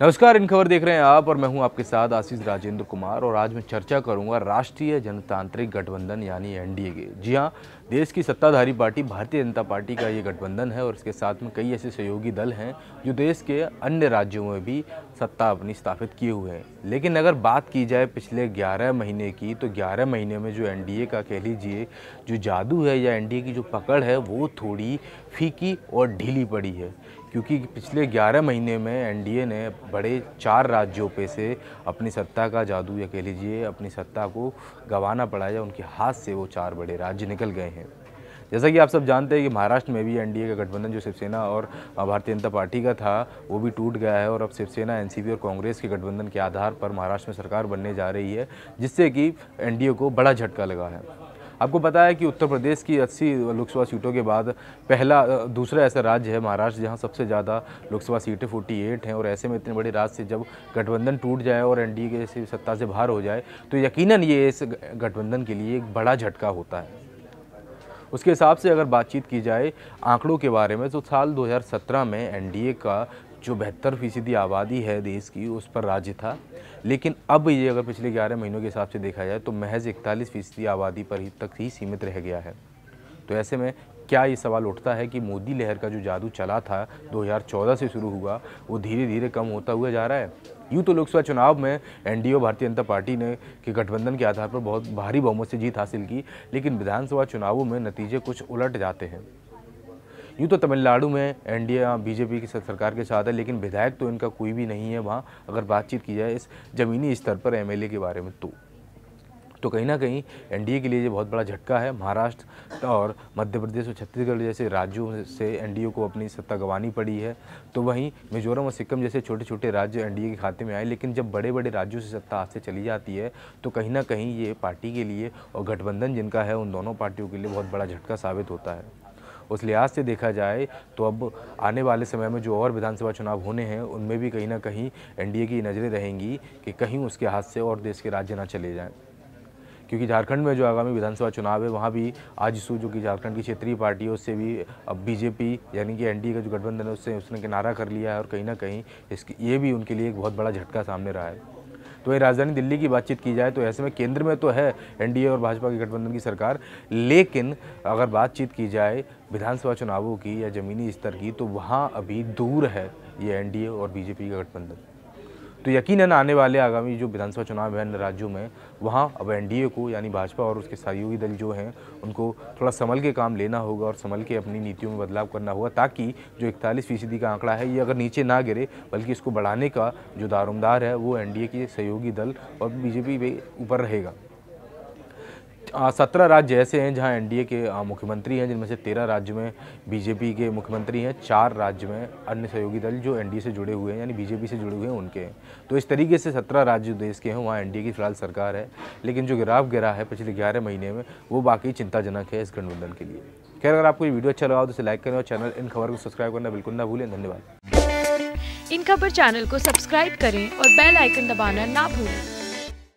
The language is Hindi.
नमस्कार, इन खबर देख रहे हैं आप और मैं हूं आपके साथ आशीष राजेंद्र कुमार। और आज मैं चर्चा करूंगा राष्ट्रीय जनतांत्रिक गठबंधन यानी एनडीए की। जी हां, देश की सत्ताधारी पार्टी भारतीय जनता पार्टी का ये गठबंधन है और इसके साथ में कई ऐसे सहयोगी दल हैं जो देश के अन्य राज्यों में भी सत्ता अपनी स्थापित किए हुए हैं। लेकिन अगर बात की जाए पिछले 11 महीने की, तो 11 महीने में जो एनडीए का कह लीजिए जो जादू है या एनडीए की जो पकड़ है वो थोड़ी फीकी और ढीली पड़ी है। क्योंकि पिछले 11 महीने में एनडीए ने बड़े 4 राज्यों पे से अपनी सत्ता का जादू या कह लीजिए अपनी सत्ता को गंवाना पड़ा या उनके हाथ से वो 4 बड़े राज्य निकल गए हैं। जैसा कि आप सब जानते हैं कि महाराष्ट्र में भी एनडीए का गठबंधन जो शिवसेना और भारतीय जनता पार्टी का था वो भी टूट गया है और अब शिवसेना, एनसीपी और कांग्रेस के गठबंधन के आधार पर महाराष्ट्र में सरकार बनने जा रही है, जिससे कि एनडीए को बड़ा झटका लगा है। आपको पता है कि उत्तर प्रदेश की 80 लोकसभा सीटों के बाद दूसरा ऐसा राज्य है महाराष्ट्र, जहां सबसे ज़्यादा लोकसभा सीटें 48 हैं। और ऐसे में इतने बड़े राज्य से जब गठबंधन टूट जाए और एनडीए के सत्ता से बाहर हो जाए तो यकीनन ये इस गठबंधन के लिए एक बड़ा झटका होता है। उसके हिसाब से अगर बातचीत की जाए आंकड़ों के बारे में, तो साल 2017 में एनडीए का जो 72% आबादी है देश की उस पर राज्य था। लेकिन अब ये अगर पिछले 11 महीनों के हिसाब से देखा जाए तो महज 41% आबादी पर तक ही सीमित रह गया है। तो ऐसे में क्या ये सवाल उठता है कि मोदी लहर का जो जादू चला था 2014 से शुरू हुआ वो धीरे धीरे कम होता हुआ जा रहा है। यूँ तो लोकसभा चुनाव में एनडीए और भारतीय जनता पार्टी ने के गठबंधन के आधार पर बहुत भारी बहुमत से जीत हासिल की, लेकिन विधानसभा चुनावों में नतीजे कुछ उलट जाते हैं। यूँ तो तमिलनाडु में एनडीए बीजेपी की सरकार के साथ है, लेकिन विधायक तो इनका कोई भी नहीं है वहाँ। अगर बातचीत की जाए इस ज़मीनी स्तर पर एमएलए के बारे में तो कहीं ना कहीं एनडीए के लिए ये बहुत बड़ा झटका है। महाराष्ट्र और मध्य प्रदेश और छत्तीसगढ़ जैसे राज्यों से एनडीए को अपनी सत्ता गंवानी पड़ी है। तो वहीं मिजोरम और सिक्किम जैसे छोटे छोटे राज्य एनडीए के खाते में आए, लेकिन जब बड़े बड़े राज्यों से सत्ता हाथ से चली जाती है तो कहीं ना कहीं ये पार्टी के लिए और गठबंधन जिनका है उन दोनों पार्टियों के लिए बहुत बड़ा झटका साबित होता है। उस लिहाज से देखा जाए तो अब आने वाले समय में जो और विधानसभा चुनाव होने हैं उनमें भी कहीं ना कहीं एनडीए की नज़रें रहेंगी कि कहीं उसके हाथ से और देश के राज्य ना चले जाएं। क्योंकि झारखंड में जो आगामी विधानसभा चुनाव है वहाँ भी आजसू जो कि झारखंड की क्षेत्रीय पार्टी है उससे भी अब बीजेपी यानी कि एनडीए का जो गठबंधन है उसने किनारा कर लिया है और कहीं ना कहीं ये भी उनके लिए एक बहुत बड़ा झटका सामने रहा है। तो ये राजधानी दिल्ली की बातचीत की जाए तो ऐसे में केंद्र में तो है एनडीए और भाजपा के गठबंधन की सरकार, लेकिन अगर बातचीत की जाए विधानसभा चुनावों की या ज़मीनी स्तर की तो वहाँ अभी दूर है ये एनडीए और बीजेपी का गठबंधन। तो यकीनन आने वाले आगामी जो विधानसभा चुनाव है अन्य राज्यों में वहाँ अब एनडीए को यानी भाजपा और उसके सहयोगी दल जो हैं उनको थोड़ा संभल के काम लेना होगा और संभल के अपनी नीतियों में बदलाव करना होगा, ताकि जो 41% का आंकड़ा है ये अगर नीचे ना गिरे बल्कि इसको बढ़ाने का जो दारोमदार है वो एनडीए के सहयोगी दल और बीजेपी के ऊपर रहेगा। 17 राज्य ऐसे हैं जहां एनडीए के मुख्यमंत्री हैं, जिनमें से 13 राज्य में बीजेपी के मुख्यमंत्री हैं, 4 राज्य में अन्य सहयोगी दल जो एनडीए से जुड़े हुए हैं यानी बीजेपी से जुड़े हुए हैं उनके हैं। तो इस तरीके से 17 राज्य देश के हैं वहाँ एनडीए की फिलहाल सरकार है, लेकिन जो गिराव गिरा है पिछले 11 महीने में वो बाकी चिंताजनक है इस गठबंधन के लिए। खैर, अगर आपको ये वीडियो अच्छा लगा तो इसे लाइक करें और चैनल इन खबर को सब्सक्राइब करना बिल्कुल ना भूलें। धन्यवाद। इन खबर चैनल को सब्सक्राइब करें और बेल आइकन दबाना ना भूलें।